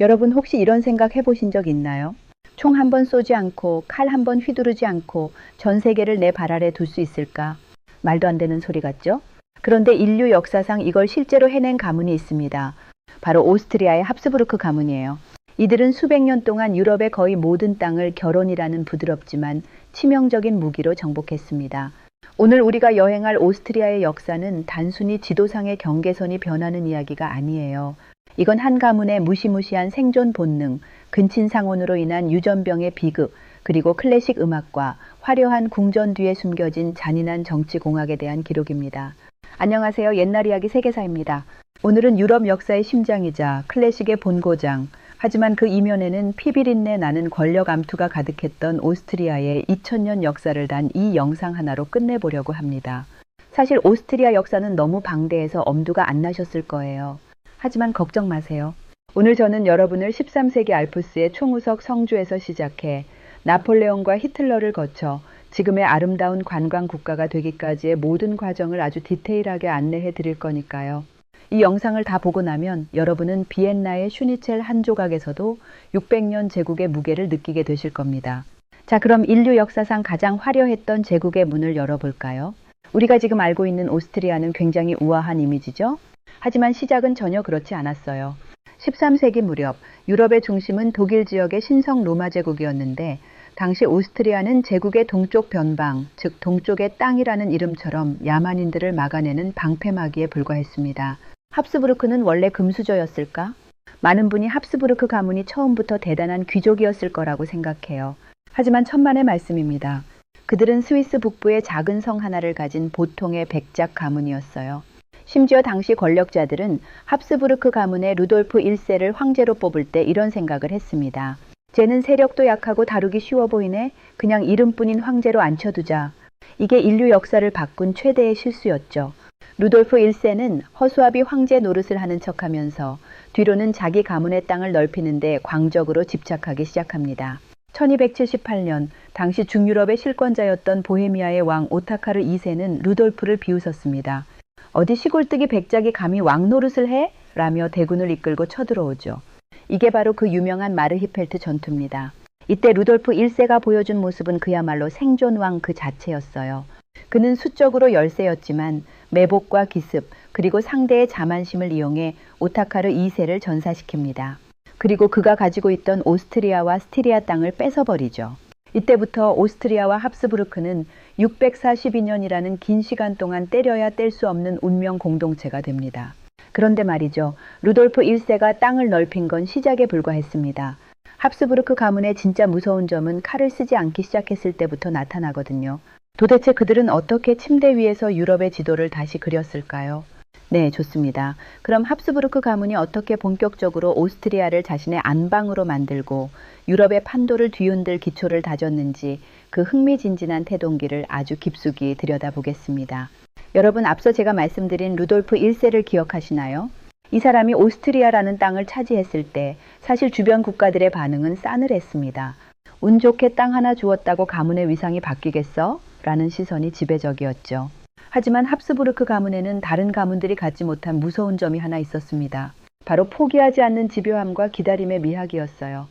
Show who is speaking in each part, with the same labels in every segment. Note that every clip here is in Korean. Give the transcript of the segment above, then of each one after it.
Speaker 1: 여러분 혹시 이런 생각 해보신 적 있나요? 총 한 번 쏘지 않고 칼 한 번 휘두르지 않고 전 세계를 내 발 아래 둘 수 있을까? 말도 안 되는 소리 같죠? 그런데 인류 역사상 이걸 실제로 해낸 가문이 있습니다. 바로 오스트리아의 합스부르크 가문이에요. 이들은 수백 년 동안 유럽의 거의 모든 땅을 결혼이라는 부드럽지만 치명적인 무기로 정복했습니다. 오늘 우리가 여행할 오스트리아의 역사는 단순히 지도상의 경계선이 변하는 이야기가 아니에요. 이건 한 가문의 무시무시한 생존 본능, 근친상온으로 인한 유전병의 비극, 그리고 클래식 음악과 화려한 궁전 뒤에 숨겨진 잔인한 정치 공학에 대한 기록입니다. 안녕하세요. 옛날 이야기 세계사입니다. 오늘은 유럽 역사의 심장이자 클래식의 본고장, 하지만 그 이면에는 피비린내 나는 권력 암투가 가득했던 오스트리아의 2000년 역사를 단 이 영상 하나로 끝내보려고 합니다. 사실 오스트리아 역사는 너무 방대해서 엄두가 안 나셨을 거예요. 하지만 걱정 마세요. 오늘 저는 여러분을 13세기 알프스의 총우석 성주에서 시작해 나폴레옹과 히틀러를 거쳐 지금의 아름다운 관광 국가가 되기까지의 모든 과정을 아주 디테일하게 안내해 드릴 거니까요. 이 영상을 다 보고 나면 여러분은 비엔나의 슈니첼 한 조각에서도 600년 제국의 무게를 느끼게 되실 겁니다. 자, 그럼 인류 역사상 가장 화려했던 제국의 문을 열어볼까요? 우리가 지금 알고 있는 오스트리아는 굉장히 우아한 이미지죠? 하지만 시작은 전혀 그렇지 않았어요. 13세기 무렵 유럽의 중심은 독일 지역의 신성 로마 제국이었는데 당시 오스트리아는 제국의 동쪽 변방, 즉 동쪽의 땅이라는 이름처럼 야만인들을 막아내는 방패막이에 불과했습니다. 합스부르크는 원래 금수저였을까? 많은 분이 합스부르크 가문이 처음부터 대단한 귀족이었을 거라고 생각해요. 하지만 천만의 말씀입니다. 그들은 스위스 북부의 작은 성 하나를 가진 보통의 백작 가문이었어요. 심지어 당시 권력자들은 합스부르크 가문의 루돌프 1세를 황제로 뽑을 때 이런 생각을 했습니다. 쟤는 세력도 약하고 다루기 쉬워 보이네. 그냥 이름뿐인 황제로 앉혀두자. 이게 인류 역사를 바꾼 최대의 실수였죠. 루돌프 1세는 허수아비 황제 노릇을 하는 척하면서 뒤로는 자기 가문의 땅을 넓히는데 광적으로 집착하기 시작합니다. 1278년 당시 중유럽의 실권자였던 보헤미아의 왕 오타카르 2세는 루돌프를 비웃었습니다. 어디 시골뜨기 백작이 감히 왕 노릇을 해? 라며 대군을 이끌고 쳐들어오죠. 이게 바로 그 유명한 마르히펠트 전투입니다. 이때 루돌프 1세가 보여준 모습은 그야말로 생존왕 그 자체였어요. 그는 수적으로 열세였지만 매복과 기습, 그리고 상대의 자만심을 이용해 오타카르 2세를 전사시킵니다. 그리고 그가 가지고 있던 오스트리아와 스티리아 땅을 뺏어버리죠. 이때부터 오스트리아와 합스부르크는 642년이라는 긴 시간 동안 때려야 뗄 수 없는 운명 공동체가 됩니다. 그런데 말이죠. 루돌프 1세가 땅을 넓힌 건 시작에 불과했습니다. 합스부르크 가문의 진짜 무서운 점은 칼을 쓰지 않기 시작했을 때부터 나타나거든요. 도대체 그들은 어떻게 침대 위에서 유럽의 지도를 다시 그렸을까요? 네, 좋습니다. 그럼 합스부르크 가문이 어떻게 본격적으로 오스트리아를 자신의 안방으로 만들고 유럽의 판도를 뒤흔들 기초를 다졌는지 그 흥미진진한 태동기를 아주 깊숙이 들여다보겠습니다. 여러분, 앞서 제가 말씀드린 루돌프 1세를 기억하시나요? 이 사람이 오스트리아라는 땅을 차지했을 때 사실 주변 국가들의 반응은 싸늘했습니다. 운 좋게 땅 하나 주었다고 가문의 위상이 바뀌겠어? 라는 시선이 지배적이었죠. 하지만 합스부르크 가문에는 다른 가문들이 갖지 못한 무서운 점이 하나 있었습니다. 바로 포기하지 않는 집요함과 기다림의 미학이었어요.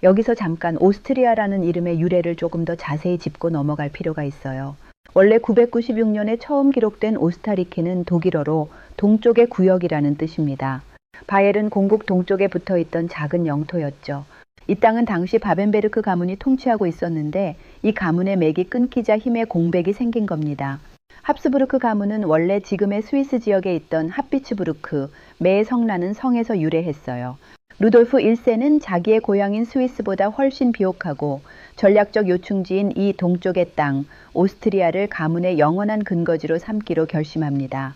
Speaker 1: 여기서 잠깐 오스트리아라는 이름의 유래를 조금 더 자세히 짚고 넘어갈 필요가 있어요. 원래 996년에 처음 기록된 오스타리케는 독일어로 동쪽의 구역이라는 뜻입니다. 바იერ은 공국 동쪽에 붙어있던 작은 영토였죠. 이 땅은 당시 바벤베르크 가문이 통치하고 있었는데 이 가문의 맥이 끊기자 힘의 공백이 생긴 겁니다. 합스부르크 가문은 원래 지금의 스위스 지역에 있던 합비츠부르크, 매의 성라는 성에서 유래했어요. 루돌프 1세는 자기의 고향인 스위스보다 훨씬 비옥하고 전략적 요충지인 이 동쪽의 땅, 오스트리아를 가문의 영원한 근거지로 삼기로 결심합니다.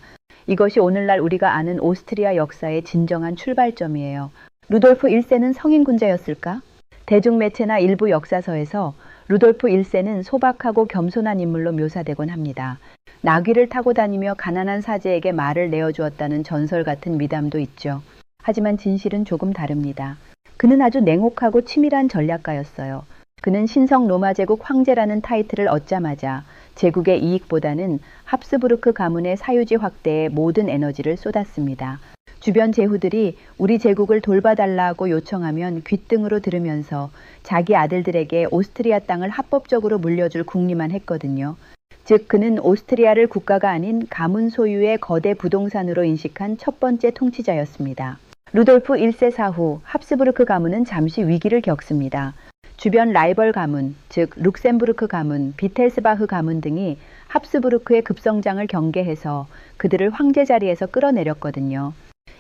Speaker 1: 이것이 오늘날 우리가 아는 오스트리아 역사의 진정한 출발점이에요. 루돌프 1세는 성인군자였을까? 대중매체나 일부 역사서에서 루돌프 1세는 소박하고 겸손한 인물로 묘사되곤 합니다. 나귀를 타고 다니며 가난한 사제에게 말을 내어주었다는 전설 같은 미담도 있죠. 하지만 진실은 조금 다릅니다. 그는 아주 냉혹하고 치밀한 전략가였어요. 그는 신성 로마 제국 황제라는 타이틀을 얻자마자 제국의 이익보다는 합스부르크 가문의 사유지 확대에 모든 에너지를 쏟았습니다. 주변 제후들이 우리 제국을 돌봐달라고 요청하면 귓등으로 들으면서 자기 아들들에게 오스트리아 땅을 합법적으로 물려줄 궁리만 했거든요. 즉 그는 오스트리아를 국가가 아닌 가문 소유의 거대 부동산으로 인식한 첫 번째 통치자였습니다. 루돌프 1세 사후 합스부르크 가문은 잠시 위기를 겪습니다. 주변 라이벌 가문, 즉 룩셈부르크 가문, 비텔스바흐 가문 등이 합스부르크의 급성장을 경계해서 그들을 황제 자리에서 끌어내렸거든요.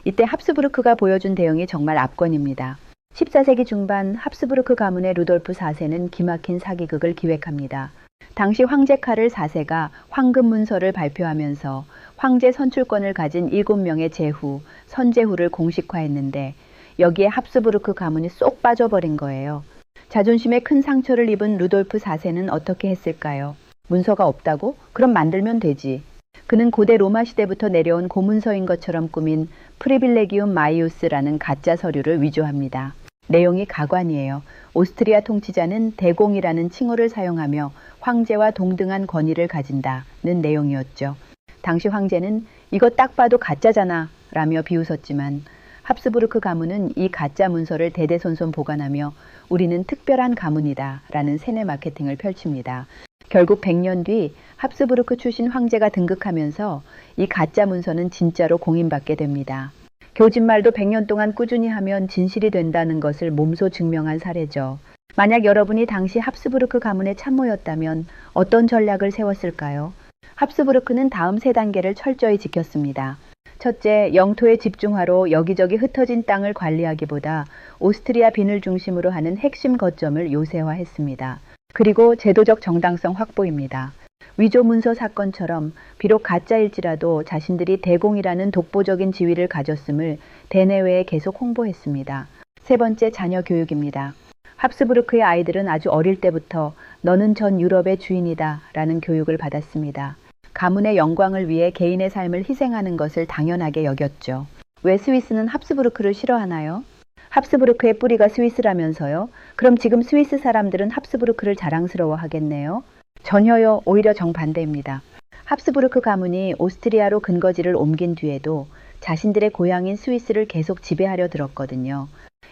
Speaker 1: 이때 합스부르크가 보여준 대응이 정말 압권입니다. 14세기 중반 합스부르크 가문의 루돌프 4세는 기막힌 사기극을 기획합니다. 당시 황제 카를 4세가 황금 문서를 발표하면서 황제 선출권을 가진 7명의 제후, 선제후를 공식화했는데 여기에 합스부르크 가문이 쏙 빠져버린 거예요. 자존심에 큰 상처를 입은 루돌프 4세는 어떻게 했을까요? 문서가 없다고? 그럼 만들면 되지. 그는 고대 로마 시대부터 내려온 고문서인 것처럼 꾸민 프리빌레기움 마이우스라는 가짜 서류를 위조합니다. 내용이 가관이에요. 오스트리아 통치자는 대공이라는 칭호를 사용하며 황제와 동등한 권위를 가진다는 내용이었죠. 당시 황제는 이거 딱 봐도 가짜잖아 라며 비웃었지만 합스부르크 가문은 이 가짜 문서를 대대손손 보관하며 우리는 특별한 가문이다 라는 세뇌 마케팅을 펼칩니다. 결국 100년 뒤 합스부르크 출신 황제가 등극하면서 이 가짜 문서는 진짜로 공인받게 됩니다. 교진말도 100년 동안 꾸준히 하면 진실이 된다는 것을 몸소 증명한 사례죠. 만약 여러분이 당시 합스부르크 가문의 참모였다면 어떤 전략을 세웠을까요? 합스부르크는 다음 세 단계를 철저히 지켰습니다. 첫째, 영토의 집중화로 여기저기 흩어진 땅을 관리하기보다 오스트리아 빈을 중심으로 하는 핵심 거점을 요새화했습니다. 그리고 제도적 정당성 확보입니다. 위조 문서 사건처럼 비록 가짜일지라도 자신들이 대공이라는 독보적인 지위를 가졌음을 대내외에 계속 홍보했습니다. 세 번째, 자녀 교육입니다. 합스부르크의 아이들은 아주 어릴 때부터 너는 전 유럽의 주인이다 라는 교육을 받았습니다. 가문의 영광을 위해 개인의 삶을 희생하는 것을 당연하게 여겼죠. 왜 스위스는 합스부르크를 싫어하나요? 합스부르크의 뿌리가 스위스라면서요? 그럼 지금 스위스 사람들은 합스부르크를 자랑스러워 하겠네요? 전혀요. 오히려 정반대입니다. 합스부르크 가문이 오스트리아로 근거지를 옮긴 뒤에도 자신들의 고향인 스위스를 계속 지배하려 들었거든요.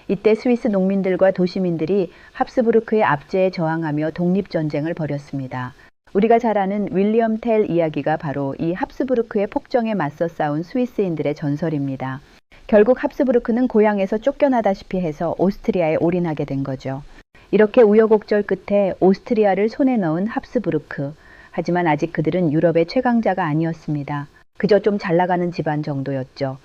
Speaker 1: 이때 스위스 농민들과 도시민들이 합스부르크의 압제에 저항하며 독립전쟁을 벌였습니다. 우리가 잘 아는 윌리엄 텔 이야기가 바로 이 합스부르크의 폭정에 맞서 싸운 스위스인들의 전설입니다. 결국 합스부르크는 고향에서 쫓겨나다시피 해서 오스트리아에 올인하게 된 거죠. 이렇게 우여곡절 끝에 오스트리아를 손에 넣은 합스부르크. 하지만 아직 그들은 유럽의 최강자가 아니었습니다. 그저 좀 잘나가는 집안 정도였죠.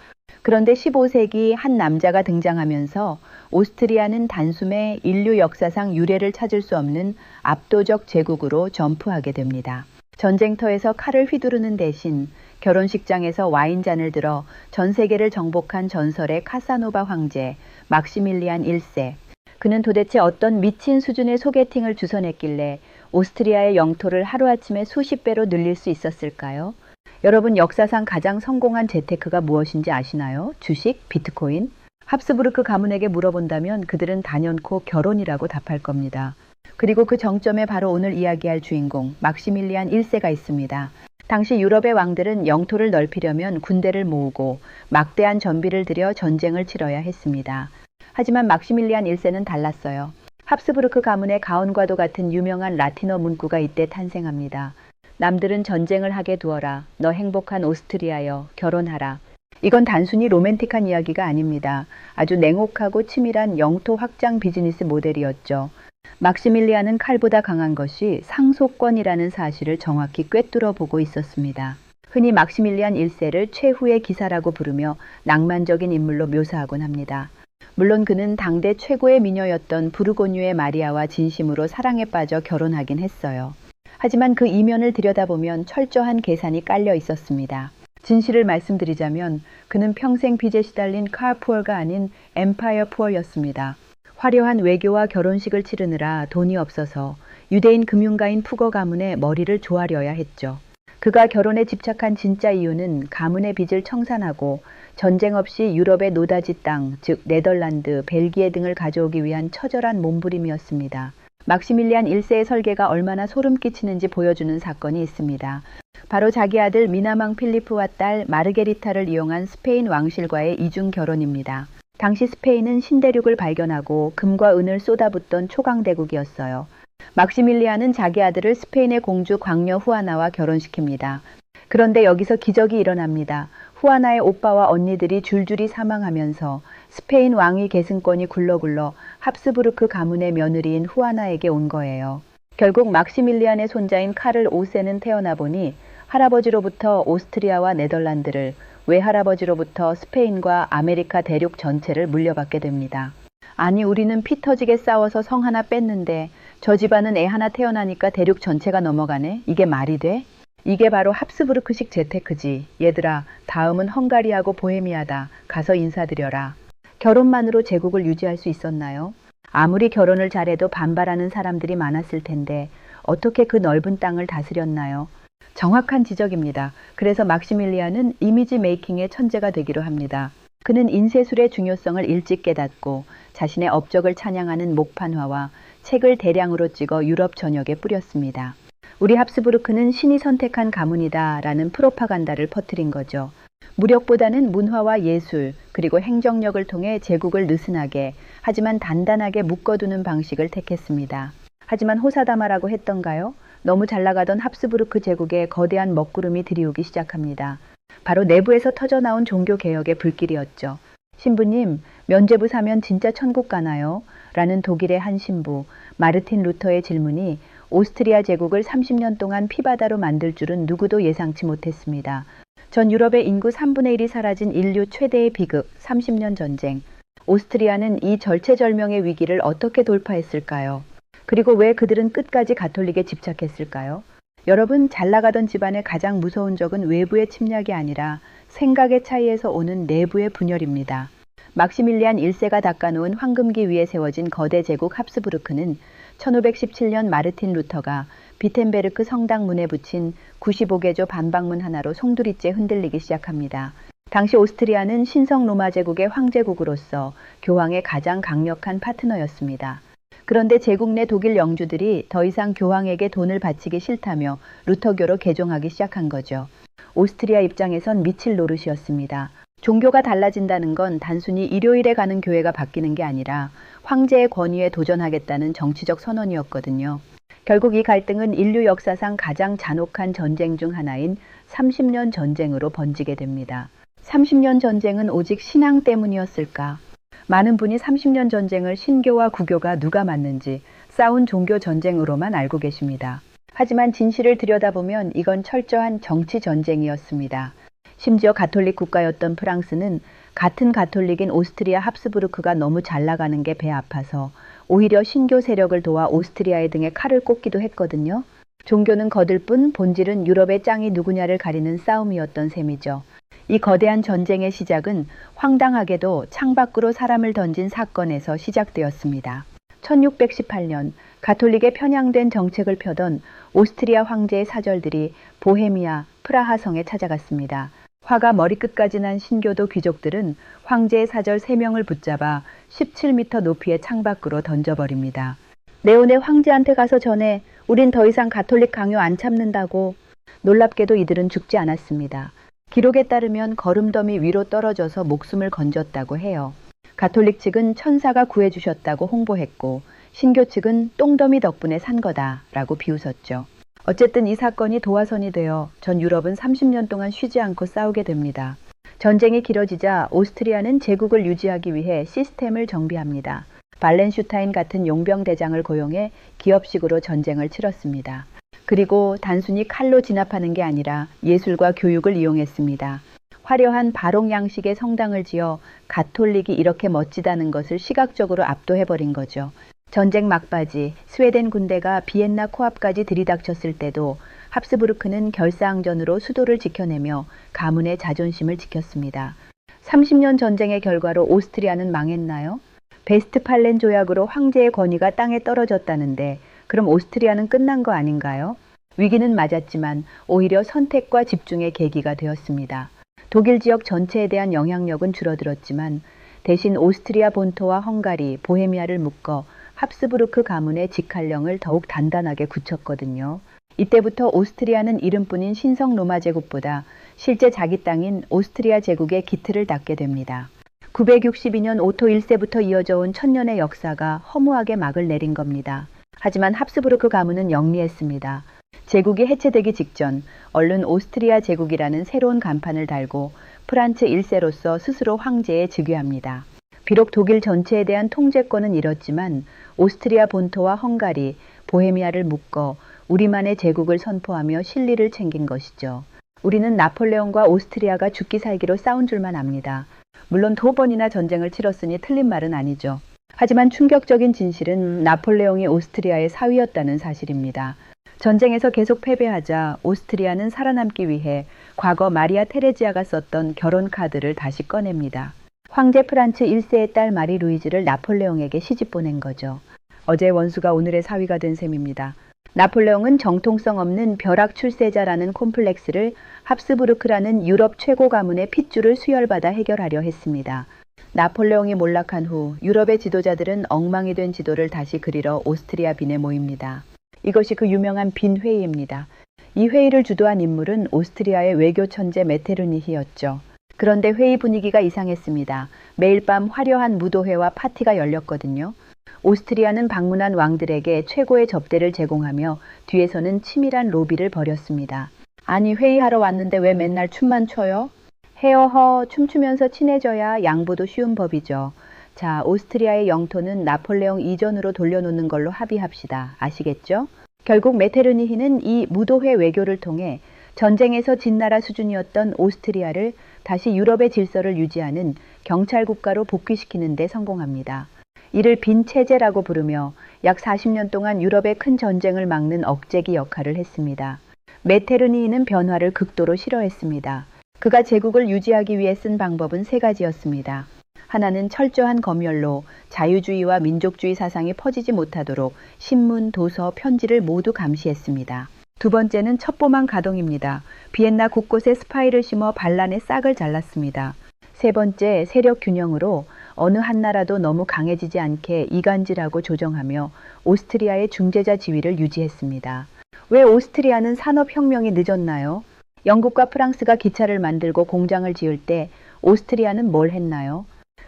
Speaker 1: 그런데 15세기 한 남자가 등장하면서 오스트리아는 단숨에 인류 역사상 유례를 찾을 수 없는 압도적 제국으로 점프하게 됩니다. 전쟁터에서 칼을 휘두르는 대신 결혼식장에서 와인잔을 들어 전 세계를 정복한 전설의 카사노바 황제 막시밀리안 1세. 그는 도대체 어떤 미친 수준의 소개팅을 주선했길래 오스트리아의 영토를 하루아침에 수십 배로 늘릴 수 있었을까요? 여러분, 역사상 가장 성공한 재테크가 무엇인지 아시나요? 주식? 비트코인? 합스부르크 가문에게 물어본다면 그들은 단연코 결혼이라고 답할 겁니다. 그리고 그 정점에 바로 오늘 이야기할 주인공 막시밀리안 1세가 있습니다. 당시 유럽의 왕들은 영토를 넓히려면 군대를 모으고 막대한 전비를 들여 전쟁을 치러야 했습니다. 하지만 막시밀리안 1세는 달랐어요. 합스부르크 가문의 가온과도 같은 유명한 라틴어 문구가 이때 탄생합니다. 남들은 전쟁을 하게 두어라. 너 행복한 오스트리아여, 결혼하라. 이건 단순히 로맨틱한 이야기가 아닙니다. 아주 냉혹하고 치밀한 영토 확장 비즈니스 모델이었죠. 막시밀리안은 칼보다 강한 것이 상속권이라는 사실을 정확히 꿰뚫어 보고 있었습니다. 흔히 막시밀리안 1세를 최후의 기사라고 부르며 낭만적인 인물로 묘사하곤 합니다. 물론 그는 당대 최고의 미녀였던 부르고뉴의 마리아와 진심으로 사랑에 빠져 결혼하긴 했어요. 하지만 그 이면을 들여다보면 철저한 계산이 깔려 있었습니다. 진실을 말씀드리자면 그는 평생 빚에 시달린 카푸어가 아닌 엠파이어 푸어였습니다. 화려한 외교와 결혼식을 치르느라 돈이 없어서 유대인 금융가인 푸거 가문의 머리를 조아려야 했죠. 그가 결혼에 집착한 진짜 이유는 가문의 빚을 청산하고 전쟁 없이 유럽의 노다지 땅, 즉 네덜란드, 벨기에 등을 가져오기 위한 처절한 몸부림이었습니다. 막시밀리안 1세의 설계가 얼마나 소름 끼치는지 보여주는 사건이 있습니다. 바로 자기 아들 미나망 필리프와 딸 마르게리타를 이용한 스페인 왕실과의 이중 결혼입니다. 당시 스페인은 신대륙을 발견하고 금과 은을 쏟아붓던 초강대국이었어요. 막시밀리안은 자기 아들을 스페인의 공주 광녀 후아나와 결혼시킵니다. 그런데 여기서 기적이 일어납니다. 후아나의 오빠와 언니들이 줄줄이 사망하면서 스페인 왕위 계승권이 굴러굴러 합스부르크 가문의 며느리인 후아나에게 온 거예요. 결국 막시밀리안의 손자인 카를 5세는 태어나 보니 할아버지로부터 오스트리아와 네덜란드를, 외할아버지로부터 스페인과 아메리카 대륙 전체를 물려받게 됩니다. 아니, 우리는 피 터지게 싸워서 성 하나 뺐는데 저 집안은 애 하나 태어나니까 대륙 전체가 넘어가네? 이게 말이 돼? 이게 바로 합스부르크식 재테크지. 얘들아, 다음은 헝가리하고 보헤미아다. 가서 인사드려라. 결혼만으로 제국을 유지할 수 있었나요? 아무리 결혼을 잘해도 반발하는 사람들이 많았을 텐데 어떻게 그 넓은 땅을 다스렸나요? 정확한 지적입니다. 그래서 막시밀리안은 이미지 메이킹의 천재가 되기로 합니다. 그는 인쇄술의 중요성을 일찍 깨닫고 자신의 업적을 찬양하는 목판화와 책을 대량으로 찍어 유럽 전역에 뿌렸습니다. 우리 합스부르크는 신이 선택한 가문이다 라는 프로파간다를 퍼뜨린 거죠. 무력보다는 문화와 예술 그리고 행정력을 통해 제국을 느슨하게 하지만 단단하게 묶어두는 방식을 택했습니다. 하지만 호사다마라고 했던가요? 너무 잘나가던 합스부르크 제국에 거대한 먹구름이 들이오기 시작합니다. 바로 내부에서 터져나온 종교개혁의 불길이었죠. 신부님, 면죄부 사면 진짜 천국 가나요? 라는 독일의 한 신부, 마르틴 루터의 질문이 오스트리아 제국을 30년 동안 피바다로 만들 줄은 누구도 예상치 못했습니다. 전 유럽의 인구 3분의 1이 사라진 인류 최대의 비극, 30년 전쟁. 오스트리아는 이 절체절명의 위기를 어떻게 돌파했을까요? 그리고 왜 그들은 끝까지 가톨릭에 집착했을까요? 여러분, 잘나가던 집안의 가장 무서운 적은 외부의 침략이 아니라 생각의 차이에서 오는 내부의 분열입니다. 막시밀리안 1세가 닦아놓은 황금기 위에 세워진 거대 제국 합스부르크는 1517년 마르틴 루터가 비텐베르크 성당 문에 붙인 95개조 반박문 하나로 송두리째 흔들리기 시작합니다. 당시 오스트리아는 신성 로마 제국의 황제국으로서 교황의 가장 강력한 파트너였습니다. 그런데 제국 내 독일 영주들이 더 이상 교황에게 돈을 바치기 싫다며 루터교로 개종하기 시작한 거죠. 오스트리아 입장에선 미칠 노릇이었습니다. 종교가 달라진다는 건 단순히 일요일에 가는 교회가 바뀌는 게 아니라 황제의 권위에 도전하겠다는 정치적 선언이었거든요. 결국 이 갈등은 인류 역사상 가장 잔혹한 전쟁 중 하나인 30년 전쟁으로 번지게 됩니다. 30년 전쟁은 오직 신앙 때문이었을까? 많은 분이 30년 전쟁을 신교와 구교가 누가 맞는지 싸운 종교 전쟁으로만 알고 계십니다. 하지만 진실을 들여다보면 이건 철저한 정치 전쟁이었습니다. 심지어 가톨릭 국가였던 프랑스는 같은 가톨릭인 오스트리아 합스부르크가 너무 잘 나가는 게 배 아파서 오히려 신교 세력을 도와 오스트리아의 등에 칼을 꽂기도 했거든요. 종교는 거들 뿐 본질은 유럽의 짱이 누구냐를 가리는 싸움이었던 셈이죠. 이 거대한 전쟁의 시작은 황당하게도 창밖으로 사람을 던진 사건에서 시작되었습니다. 1618년 가톨릭에 편향된 정책을 펴던 오스트리아 황제의 사절들이 보헤미아, 프라하 성에 찾아갔습니다. 화가 머리끝까지 난 신교도 귀족들은 황제의 사절 3명을 붙잡아 17m 높이의 창밖으로 던져버립니다. 네온의 황제한테 가서 전해. 우린 더 이상 가톨릭 강요 안 참는다고. 놀랍게도 이들은 죽지 않았습니다. 기록에 따르면 거름더미 위로 떨어져서 목숨을 건졌다고 해요. 가톨릭 측은 천사가 구해주셨다고 홍보했고 신교 측은 똥더미 덕분에 산 거다라고 비웃었죠. 어쨌든 이 사건이 도화선이 되어 전 유럽은 30년 동안 쉬지 않고 싸우게 됩니다. 전쟁이 길어지자 오스트리아는 제국을 유지하기 위해 시스템을 정비합니다. 발렌슈타인 같은 용병대장을 고용해 기업식으로 전쟁을 치렀습니다. 그리고 단순히 칼로 진압하는 게 아니라 예술과 교육을 이용했습니다. 화려한 바록 양식의 성당을 지어 가톨릭이 이렇게 멋지다는 것을 시각적으로 압도해버린 거죠. 전쟁 막바지 스웨덴 군대가 비엔나 코앞까지 들이닥쳤을 때도 합스부르크는 결사항전으로 수도를 지켜내며 가문의 자존심을 지켰습니다. 30년 전쟁의 결과로 오스트리아는 망했나요? 베스트팔렌 조약으로 황제의 권위가 땅에 떨어졌다는데 그럼 오스트리아는 끝난 거 아닌가요? 위기는 맞았지만 오히려 선택과 집중의 계기가 되었습니다. 독일 지역 전체에 대한 영향력은 줄어들었지만 대신 오스트리아 본토와 헝가리, 보헤미아를 묶어 합스부르크 가문의 직할령을 더욱 단단하게 굳혔거든요. 이때부터 오스트리아는 이름뿐인 신성 로마 제국보다 실제 자기 땅인 오스트리아 제국의 기틀을 닦게 됩니다. 962년 오토 1세부터 이어져 온 천년의 역사가 허무하게 막을 내린 겁니다. 하지만 합스부르크 가문은 영리했습니다. 제국이 해체되기 직전 얼른 오스트리아 제국이라는 새로운 간판을 달고 프란츠 1세로서 스스로 황제에 즉위합니다. 비록 독일 전체에 대한 통제권은 잃었지만 오스트리아 본토와 헝가리, 보헤미아를 묶어 우리만의 제국을 선포하며 실리를 챙긴 것이죠. 우리는 나폴레옹과 오스트리아가 죽기 살기로 싸운 줄만 압니다. 물론 두 번이나 전쟁을 치렀으니 틀린 말은 아니죠. 하지만 충격적인 진실은 나폴레옹이 오스트리아의 사위였다는 사실입니다. 전쟁에서 계속 패배하자 오스트리아는 살아남기 위해 과거 마리아 테레지아가 썼던 결혼 카드를 다시 꺼냅니다. 황제 프란츠 1세의 딸 마리 루이즈를 나폴레옹에게 시집 보낸 거죠. 어제의 원수가 오늘의 사위가 된 셈입니다. 나폴레옹은 정통성 없는 벼락 출세자라는 콤플렉스를 합스부르크라는 유럽 최고 가문의 핏줄을 수혈받아 해결하려 했습니다. 나폴레옹이 몰락한 후 유럽의 지도자들은 엉망이 된 지도를 다시 그리러 오스트리아 빈에 모입니다. 이것이 그 유명한 빈 회의입니다. 이 회의를 주도한 인물은 오스트리아의 외교 천재 메테르니히였죠. 그런데 회의 분위기가 이상했습니다. 매일 밤 화려한 무도회와 파티가 열렸거든요. 오스트리아는 방문한 왕들에게 최고의 접대를 제공하며 뒤에서는 치밀한 로비를 벌였습니다. 아니 회의하러 왔는데 왜 맨날 춤만 춰요? 헤어허 춤추면서 친해져야 양보도 쉬운 법이죠. 자, 오스트리아의 영토는 나폴레옹 이전으로 돌려놓는 걸로 합의합시다. 아시겠죠? 결국 메테르니히는 이 무도회 외교를 통해 전쟁에서 진 나라 수준이었던 오스트리아를 다시 유럽의 질서를 유지하는 경찰 국가로 복귀시키는 데 성공합니다. 이를 빈 체제라고 부르며 약 40년 동안 유럽의 큰 전쟁을 막는 억제기 역할을 했습니다. 메테르니히는 변화를 극도로 싫어했습니다. 그가 제국을 유지하기 위해 쓴 방법은 세 가지였습니다. 하나는 철저한 검열로 자유주의와 민족주의 사상이 퍼지지 못하도록 신문, 도서, 편지를 모두 감시했습니다. 두 번째는 첩보망 가동입니다. 비엔나 곳곳에 스파이를 심어 반란의 싹을 잘랐습니다. 세 번째, 세력 균형으로 어느 한 나라도 너무 강해지지 않게 이간질하고 조정하며 오스트리아의 중재자 지위를 유지했습니다. 왜 오스트리아는 산업혁명이 늦었나요? 영국과 프랑스가 기차를 만들고 공장을 지을 때 오스트리아는 뭘 했나요?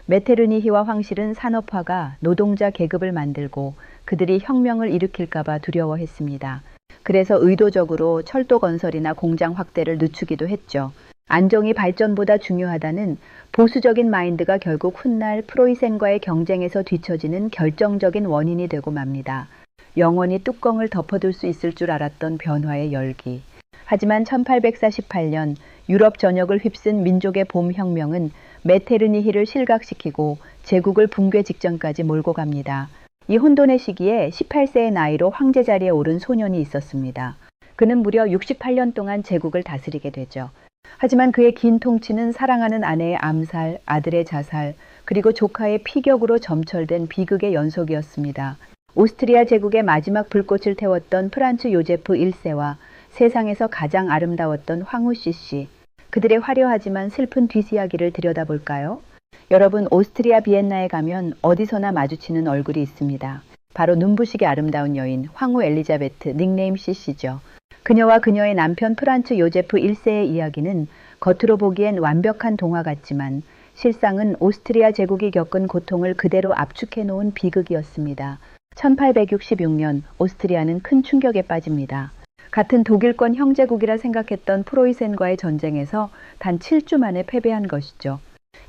Speaker 1: 메테르니히와 황실은 산업화가 노동자 계급을 만들고 그들이 혁명을 일으킬까봐 두려워했습니다. 그래서 의도적으로 철도 건설이나 공장 확대를 늦추기도 했죠. 안정이 발전보다 중요하다는 보수적인 마인드가 결국 훗날 프로이센과의 경쟁에서 뒤처지는 결정적인 원인이 되고 맙니다. 영원히 뚜껑을 덮어둘 수 있을 줄 알았던 변화의 열기. 하지만 1848년 유럽 전역을 휩쓴 민족의 봄혁명은 메테르니히를 실각시키고 제국을 붕괴 직전까지 몰고 갑니다. 이 혼돈의 시기에 18세의 나이로 황제 자리에 오른 소년이 있었습니다. 그는 무려 68년 동안 제국을 다스리게 되죠. 하지만 그의 긴 통치는 사랑하는 아내의 암살, 아들의 자살, 그리고 조카의 피격으로 점철된 비극의 연속이었습니다. 오스트리아 제국의 마지막 불꽃을 태웠던 프란츠 요제프 1세와 세상에서 가장 아름다웠던 황후 시씨, 그들의 화려하지만 슬픈 뒷이야기를 들여다볼까요? 여러분, 오스트리아 비엔나에 가면 어디서나 마주치는 얼굴이 있습니다. 바로 눈부시게 아름다운 여인 황후 엘리자베트 닉네임 시씨죠. 그녀와 그녀의 남편 프란츠 요제프 1세의 이야기는 겉으로 보기엔 완벽한 동화 같지만 실상은 오스트리아 제국이 겪은 고통을 그대로 압축해 놓은 비극이었습니다. 1866년 오스트리아는 큰 충격에 빠집니다. 같은 독일권 형제국이라 생각했던 프로이센과의 전쟁에서 단 7주 만에 패배한 것이죠.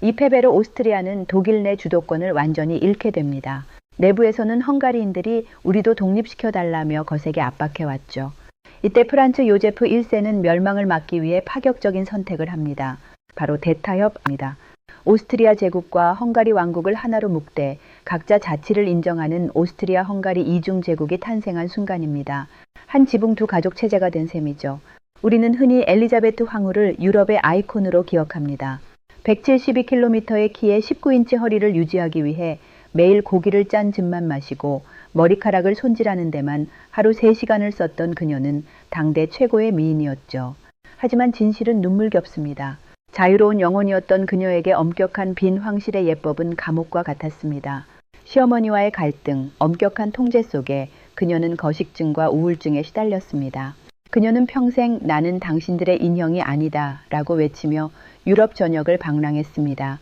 Speaker 1: 이 패배로 오스트리아는 독일 내 주도권을 완전히 잃게 됩니다. 내부에서는 헝가리인들이 우리도 독립시켜달라며 거세게 압박해왔죠. 이때 프란츠 요제프 1세는 멸망을 막기 위해 파격적인 선택을 합니다. 바로 대타협입니다. 오스트리아 제국과 헝가리 왕국을 하나로 묶되 각자 자치를 인정하는 오스트리아 헝가리 이중 제국이 탄생한 순간입니다. 한 지붕 두 가족 체제가 된 셈이죠. 우리는 흔히 엘리자베트 황후를 유럽의 아이콘으로 기억합니다. 172km의 키에 19인치 허리를 유지하기 위해 매일 고기를 짠 즙만 마시고 머리카락을 손질하는 데만 하루 3시간을 썼던 그녀는 당대 최고의 미인이었죠. 하지만 진실은 눈물겹습니다. 자유로운 영혼이었던 그녀에게 엄격한 빈 황실의 예법은 감옥과 같았습니다. 시어머니와의 갈등, 엄격한 통제 속에 그녀는 거식증과 우울증에 시달렸습니다. 그녀는 평생 나는 당신들의 인형이 아니다 라고 외치며 유럽 전역을 방랑했습니다.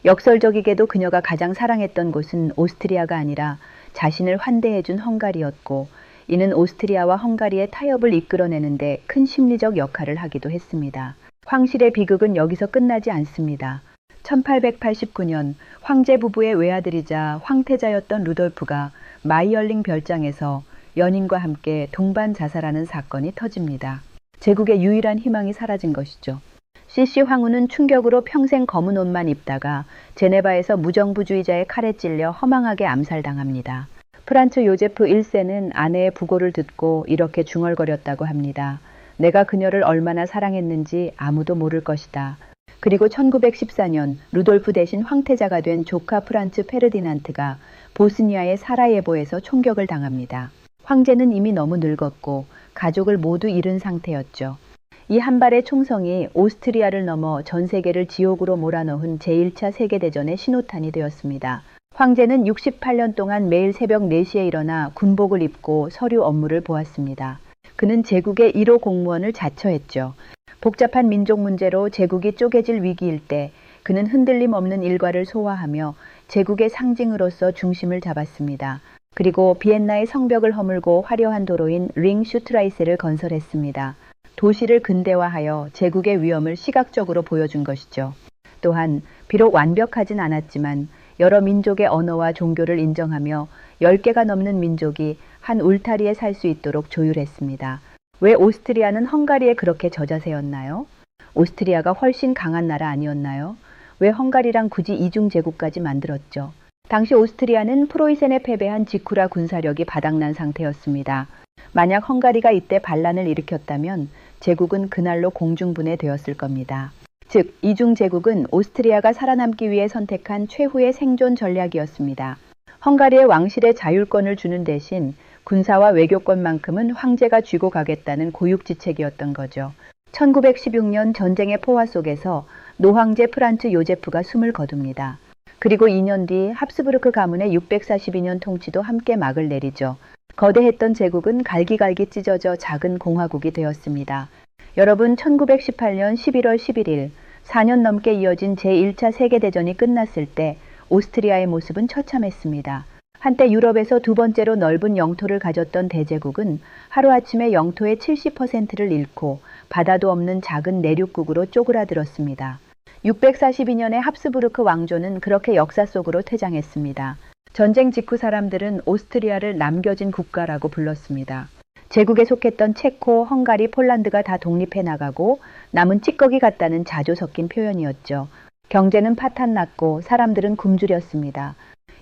Speaker 1: 역설적이게도 그녀가 가장 사랑했던 곳은 오스트리아가 아니라 자신을 환대해준 헝가리였고, 이는 오스트리아와 헝가리의 타협을 이끌어내는데 큰 심리적 역할을 하기도 했습니다. 황실의 비극은 여기서 끝나지 않습니다. 1889년 황제 부부의 외아들이자 황태자였던 루돌프가 마이얼링 별장에서 연인과 함께 동반 자살하는 사건이 터집니다. 제국의 유일한 희망이 사라진 것이죠. 시시 황후는 충격으로 평생 검은 옷만 입다가 제네바에서 무정부주의자의 칼에 찔려 허망하게 암살당합니다. 프란츠 요제프 1세는 아내의 부고를 듣고 이렇게 중얼거렸다고 합니다. 내가 그녀를 얼마나 사랑했는지 아무도 모를 것이다. 그리고 1914년 루돌프 대신 황태자가 된 조카 프란츠 페르디난트가 보스니아의 사라예보에서 총격을 당합니다. 황제는 이미 너무 늙었고 가족을 모두 잃은 상태였죠. 이 한 발의 총성이 오스트리아를 넘어 전 세계를 지옥으로 몰아넣은 제1차 세계대전의 신호탄이 되었습니다. 황제는 68년 동안 매일 새벽 4시에 일어나 군복을 입고 서류 업무를 보았습니다. 그는 제국의 1호 공무원을 자처했죠. 복잡한 민족 문제로 제국이 쪼개질 위기일 때 그는 흔들림 없는 일과를 소화하며 제국의 상징으로서 중심을 잡았습니다. 그리고 비엔나의 성벽을 허물고 화려한 도로인 링슈트라이스를 건설했습니다. 도시를 근대화하여 제국의 위엄을 시각적으로 보여준 것이죠. 또한 비록 완벽하진 않았지만 여러 민족의 언어와 종교를 인정하며 10개가 넘는 민족이 한 울타리에 살 수 있도록 조율했습니다. 왜 오스트리아는 헝가리에 그렇게 저자세였나요? 오스트리아가 훨씬 강한 나라 아니었나요? 왜 헝가리랑 굳이 이중제국까지 만들었죠? 당시 오스트리아는 프로이센에 패배한 지쿠라 군사력이 바닥난 상태였습니다. 만약 헝가리가 이때 반란을 일으켰다면 제국은 그날로 공중분해되었을 겁니다. 즉, 이중제국은 오스트리아가 살아남기 위해 선택한 최후의 생존 전략이었습니다. 헝가리의 왕실의 자율권을 주는 대신 군사와 외교권만큼은 황제가 쥐고 가겠다는 고육지책이었던 거죠. 1916년 전쟁의 포화 속에서 노황제 프란츠 요제프가 숨을 거둡니다. 그리고 2년 뒤 합스부르크 가문의 642년 통치도 함께 막을 내리죠. 거대했던 제국은 갈기갈기 찢어져 작은 공화국이 되었습니다. 여러분, 1918년 11월 11일 4년 넘게 이어진 제1차 세계대전이 끝났을 때 오스트리아의 모습은 처참했습니다. 한때 유럽에서 두 번째로 넓은 영토를 가졌던 대제국은 하루아침에 영토의 70%를 잃고 바다도 없는 작은 내륙국으로 쪼그라들었습니다. 642년에 합스부르크 왕조는 그렇게 역사 속으로 퇴장했습니다. 전쟁 직후 사람들은 오스트리아를 남겨진 국가라고 불렀습니다. 제국에 속했던 체코, 헝가리, 폴란드가 다 독립해 나가고 남은 찌꺼기 같다는 자조 섞인 표현이었죠. 경제는 파탄났고 사람들은 굶주렸습니다.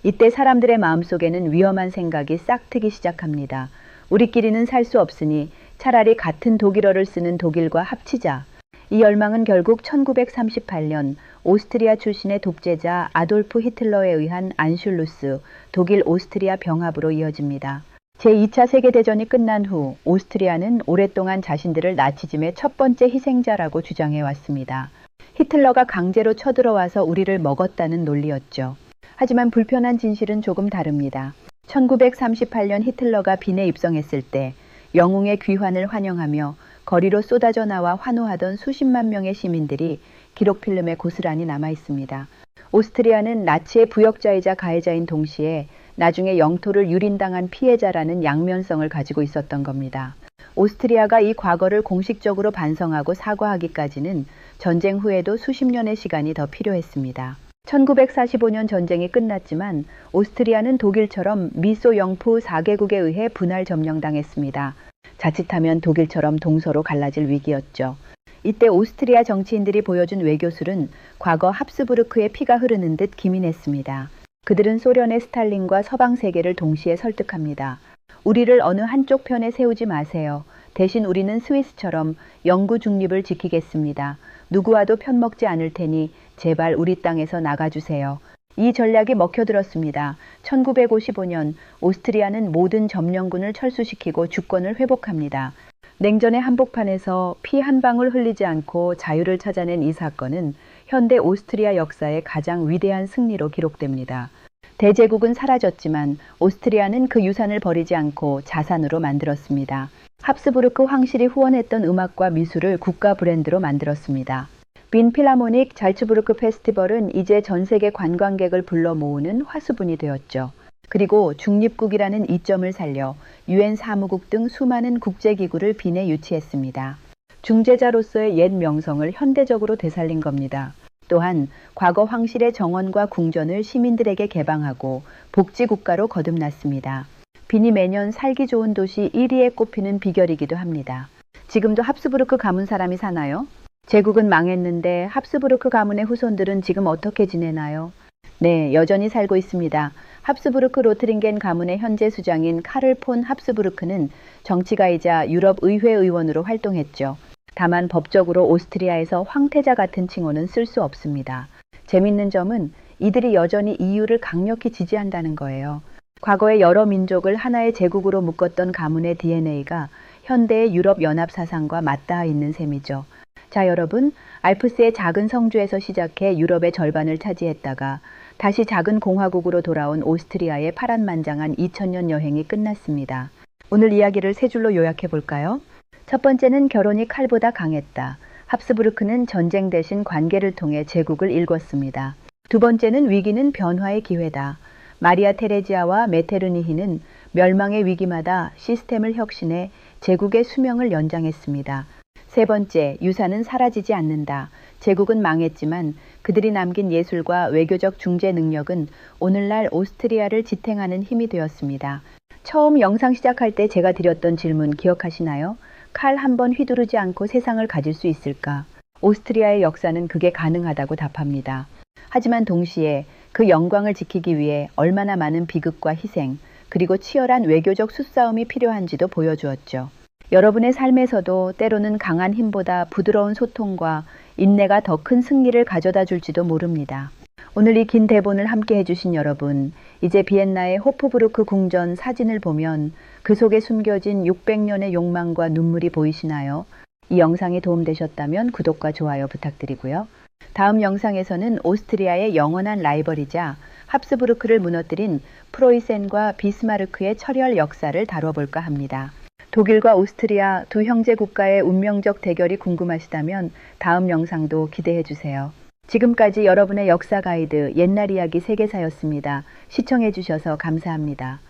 Speaker 1: 이때 사람들의 마음속에는 위험한 생각이 싹트기 시작합니다. 우리끼리는 살 수 없으니 차라리 같은 독일어를 쓰는 독일과 합치자. 이 열망은 결국 1938년 오스트리아 출신의 독재자 아돌프 히틀러에 의한 안슐루스, 독일 오스트리아 병합으로 이어집니다. 제2차 세계대전이 끝난 후 오스트리아는 오랫동안 자신들을 나치즘의 첫 번째 희생자라고 주장해 왔습니다. 히틀러가 강제로 쳐들어와서 우리를 먹었다는 논리였죠. 하지만 불편한 진실은 조금 다릅니다. 1938년 히틀러가 빈에 입성했을 때 영웅의 귀환을 환영하며 거리로 쏟아져 나와 환호하던 수십만 명의 시민들이 기록 필름에 고스란히 남아 있습니다. 오스트리아는 나치의 부역자이자 가해자인 동시에 나중에 영토를 유린당한 피해자라는 양면성을 가지고 있었던 겁니다. 오스트리아가 이 과거를 공식적으로 반성하고 사과하기까지는 전쟁 후에도 수십 년의 시간이 더 필요했습니다. 1945년 전쟁이 끝났지만 오스트리아는 독일처럼 미소 영프 4개국에 의해 분할 점령당했습니다. 자칫하면 독일처럼 동서로 갈라질 위기였죠. 이때 오스트리아 정치인들이 보여준 외교술은 과거 합스부르크의 피가 흐르는 듯 기민했습니다. 그들은 소련의 스탈린과 서방 세계를 동시에 설득합니다. 우리를 어느 한쪽 편에 세우지 마세요. 대신 우리는 스위스처럼 영구 중립을 지키겠습니다. 누구와도 편먹지 않을 테니 제발 우리 땅에서 나가주세요. 이 전략이 먹혀들었습니다. 1955년 오스트리아는 모든 점령군을 철수시키고 주권을 회복합니다. 냉전의 한복판에서 피 한 방울 흘리지 않고 자유를 찾아낸 이 사건은 현대 오스트리아 역사의 가장 위대한 승리로 기록됩니다. 대제국은 사라졌지만 오스트리아는 그 유산을 버리지 않고 자산으로 만들었습니다. 합스부르크 황실이 후원했던 음악과 미술을 국가 브랜드로 만들었습니다. 빈 필하모닉 잘츠부르크 페스티벌은 이제 전 세계 관광객을 불러 모으는 화수분이 되었죠. 그리고 중립국이라는 이점을 살려 유엔 사무국 등 수많은 국제기구를 빈에 유치했습니다. 중재자로서의 옛 명성을 현대적으로 되살린 겁니다. 또한 과거 황실의 정원과 궁전을 시민들에게 개방하고 복지국가로 거듭났습니다. 빈이 매년 살기 좋은 도시 1위에 꼽히는 비결이기도 합니다. 지금도 합스부르크 가문 사람이 사나요? 제국은 망했는데 합스부르크 가문의 후손들은 지금 어떻게 지내나요? 네, 여전히 살고 있습니다. 합스부르크 로트링겐 가문의 현재 수장인 카를 폰 합스부르크는 정치가이자 유럽 의회 의원으로 활동했죠. 다만 법적으로 오스트리아에서 황태자 같은 칭호는 쓸 수 없습니다. 재밌는 점은 이들이 여전히 EU를 강력히 지지한다는 거예요. 과거의 여러 민족을 하나의 제국으로 묶었던 가문의 DNA가 현대의 유럽 연합 사상과 맞닿아 있는 셈이죠. 자, 여러분, 알프스의 작은 성주에서 시작해 유럽의 절반을 차지했다가 다시 작은 공화국으로 돌아온 오스트리아의 파란만장한 2000년 여행이 끝났습니다. 오늘 이야기를 세 줄로 요약해 볼까요? 첫 번째는 결혼이 칼보다 강했다. 합스부르크는 전쟁 대신 관계를 통해 제국을 일궜습니다. 두 번째는 위기는 변화의 기회다. 마리아 테레지아와 메테르니히는 멸망의 위기마다 시스템을 혁신해 제국의 수명을 연장했습니다. 세 번째, 유산은 사라지지 않는다. 제국은 망했지만 그들이 남긴 예술과 외교적 중재 능력은 오늘날 오스트리아를 지탱하는 힘이 되었습니다. 처음 영상 시작할 때 제가 드렸던 질문 기억하시나요? 칼 한 번 휘두르지 않고 세상을 가질 수 있을까? 오스트리아의 역사는 그게 가능하다고 답합니다. 하지만 동시에 그 영광을 지키기 위해 얼마나 많은 비극과 희생, 그리고 치열한 외교적 수싸움이 필요한지도 보여주었죠. 여러분의 삶에서도 때로는 강한 힘보다 부드러운 소통과 인내가 더 큰 승리를 가져다 줄지도 모릅니다. 오늘 이 긴 대본을 함께 해주신 여러분, 이제 비엔나의 호프부르크 궁전 사진을 보면 그 속에 숨겨진 600년의 욕망과 눈물이 보이시나요? 이 영상이 도움되셨다면 구독과 좋아요 부탁드리고요. 다음 영상에서는 오스트리아의 영원한 라이벌이자 합스부르크를 무너뜨린 프로이센과 비스마르크의 철혈 역사를 다뤄볼까 합니다. 독일과 오스트리아 두 형제 국가의 운명적 대결이 궁금하시다면 다음 영상도 기대해 주세요. 지금까지 여러분의 역사 가이드 옛날 이야기 세계사였습니다. 시청해 주셔서 감사합니다.